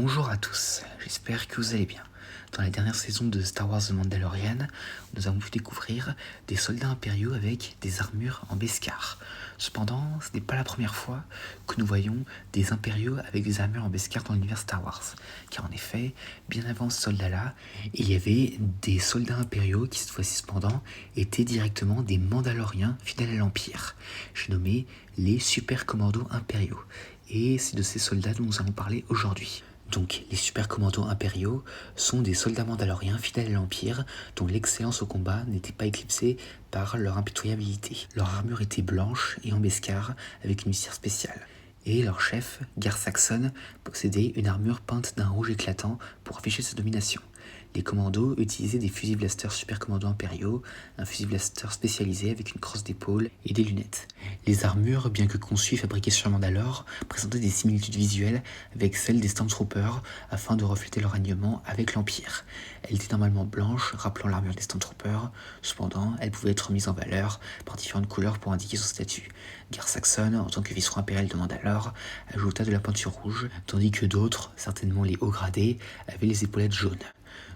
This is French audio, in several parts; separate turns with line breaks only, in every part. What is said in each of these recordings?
Bonjour à tous, j'espère que vous allez bien. Dans la dernière saison de Star Wars The Mandalorian, nous avons pu découvrir des soldats impériaux avec des armures en beskar. Cependant, ce n'est pas la première fois que nous voyons des impériaux avec des armures en beskar dans l'univers Star Wars. Car en effet, bien avant ce soldat-là, il y avait des soldats impériaux qui, cette fois-ci cependant, étaient directement des Mandaloriens fidèles à l'Empire. J'ai nommé les super commandos impériaux. Et c'est de ces soldats dont nous allons parler aujourd'hui. Donc, les super commandos impériaux sont des soldats mandaloriens fidèles à l'Empire, dont l'excellence au combat n'était pas éclipsée par leur impitoyabilité. Leur armure était blanche et en beskar, avec une cire spéciale. Et leur chef, Gar Saxon, possédait une armure peinte d'un rouge éclatant pour afficher sa domination. Les commandos utilisaient des fusils blasters super commandos impériaux, un fusil blaster spécialisé avec une crosse d'épaule et des lunettes. Les armures, bien que conçues et fabriquées sur Mandalore, présentaient des similitudes visuelles avec celles des Stormtroopers afin de refléter leur alignement avec l'Empire. Elles étaient normalement blanches, rappelant l'armure des Stormtroopers, cependant elles pouvaient être mises en valeur par différentes couleurs pour indiquer son statut. Gar Saxon, en tant que vice-roi impérial de Mandalore, ajouta de la peinture rouge, tandis que d'autres, certainement les hauts gradés, avaient les épaulettes jaunes.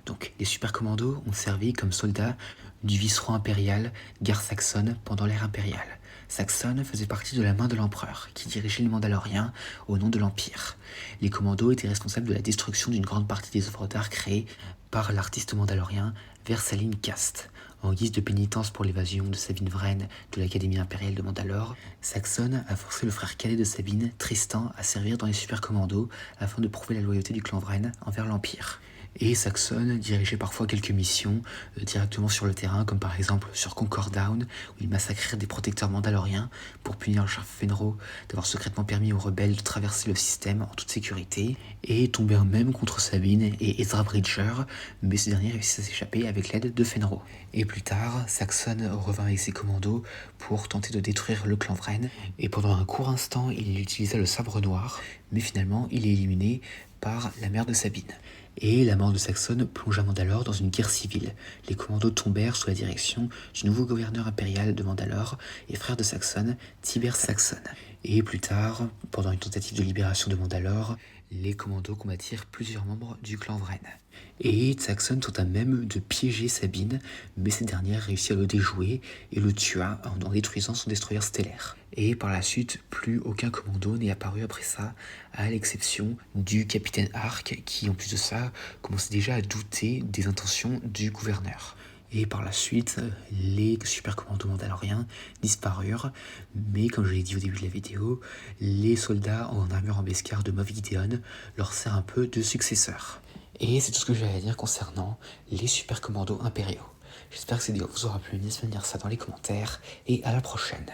Donc, les super commandos ont servi comme soldats du vice-roi impérial Gar Saxon pendant l'ère impériale. Saxon faisait partie de la main de l'empereur, qui dirigeait les Mandaloriens au nom de l'Empire. Les commandos étaient responsables de la destruction d'une grande partie des œuvres d'art créées par l'artiste mandalorien Versailles Cast. En guise de pénitence pour l'évasion de Sabine Wren de l'Académie impériale de Mandalore, Saxon a forcé le frère cadet de Sabine, Tristan, à servir dans les super commandos afin de prouver la loyauté du clan Wren envers l'Empire. Et Saxon dirigeait parfois quelques missions directement sur le terrain, comme par exemple sur Concord Down, où il massacrait des protecteurs mandaloriens pour punir le chef Fenro d'avoir secrètement permis aux rebelles de traverser le système en toute sécurité, et tombèrent même contre Sabine et Ezra Bridger, mais ce dernier réussit à s'échapper avec l'aide de Fenro. Et plus tard, Saxon revint avec ses commandos pour tenter de détruire le clan Wren, et pendant un court instant, il utilisa le sabre noir, mais finalement il est éliminé par la mère de Sabine. Et la mort de Saxon plongea Mandalore dans une guerre civile. Les commandos tombèrent sous la direction du nouveau gouverneur impérial de Mandalore et frère de Saxon, Tiber Saxon. Et plus tard, pendant une tentative de libération de Mandalore, les commandos combattirent plusieurs membres du clan Wren. Et Saxon tenta même de piéger Sabine, mais cette dernière réussit à le déjouer et le tua en détruisant son destroyer stellaire. Et par la suite, plus aucun commando n'est apparu après ça, à l'exception du capitaine Hark, qui en plus de ça, commençait déjà à douter des intentions du gouverneur. Et par la suite, les super commandos mandaloriens disparurent, mais comme je l'ai dit au début de la vidéo, les soldats en armure en beskar de Moff Gideon leur sert un peu de successeur. Et c'est tout ce que j'ai à dire concernant les super commandos impériaux. J'espère que cette vidéo vous aura plu, n'hésitez pas à me dire ça dans les commentaires, et à la prochaine.